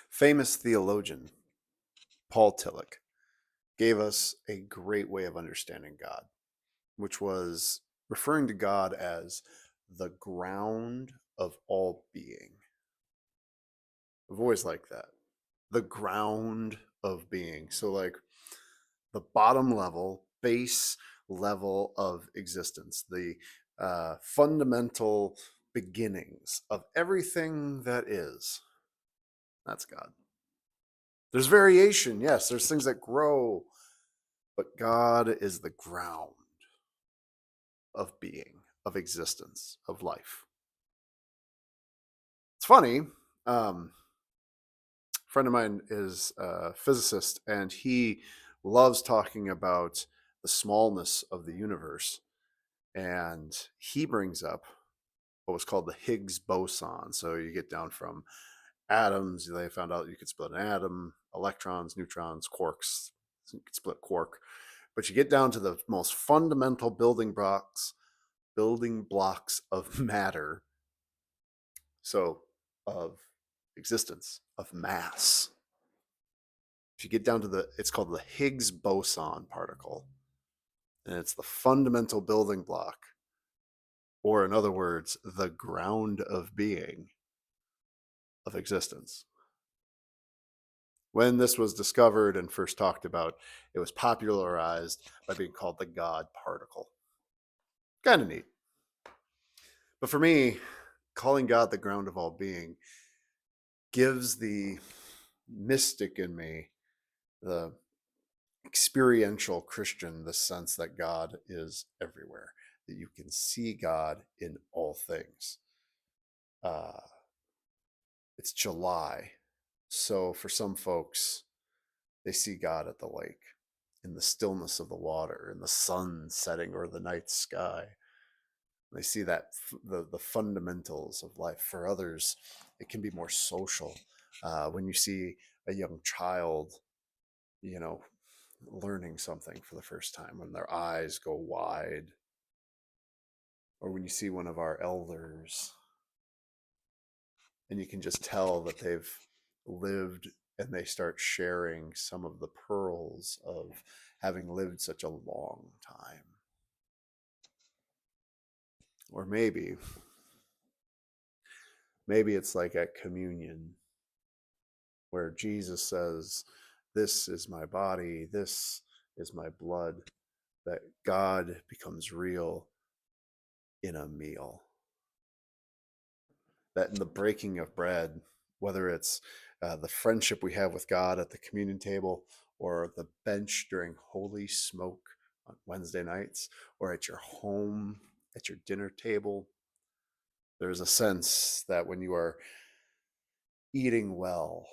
Famous theologian Paul Tillich gave us a great way of understanding God, which was referring to God as the ground of all being. I've always liked that. The ground of being. So, like the bottom level, base level of existence, the fundamental beginnings of everything that is. That's God. There's variation, yes, there's things that grow, but God is the ground of being, of existence, of life. It's funny. A friend of mine is a physicist, and he loves talking about the smallness of the universe. And he brings up what was called the Higgs boson. So you get down from atoms, they found out you could split an atom, electrons, neutrons, quarks. So you could split quark. But you get down to the most fundamental building blocks of matter, so of existence, of mass. If you get down to it's called the Higgs boson particle, and it's the fundamental building block, or in other words, the ground of being, of existence. When this was discovered and first talked about, it was popularized by being called the God particle. Kind of neat. But for me, calling God the ground of all being gives the mystic in me, the experiential Christian, the sense that God is everywhere, that you can see God in all things. Uh, it's July. So for some folks, they see God at the lake, in the stillness of the water, in the sun setting or the night sky. They see that the fundamentals of life. For others, it can be more social. When you see a young child, you know, learning something for the first time, when their eyes go wide, or when you see one of our elders and you can just tell that they've lived and they start sharing some of the pearls of having lived such a long time. Or maybe it's like at communion where Jesus says, "This is my body, this is my blood," that God becomes real in a meal. That in the breaking of bread, whether it's the friendship we have with God at the communion table, or the bench during Holy Smoke on Wednesday nights, or at your home, at your dinner table, there's a sense that when you are eating well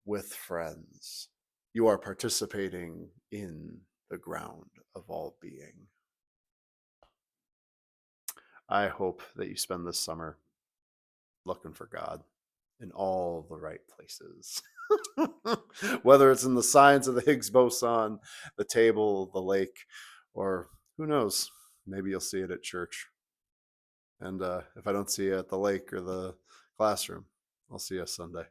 with friends, you are participating in the ground of all being. I hope that you spend this summer looking for God in all the right places. Whether it's in the science of the Higgs boson, the table, the lake, or who knows, maybe you'll see it at church. And if I don't see you at the lake or the classroom, I'll see you Sunday.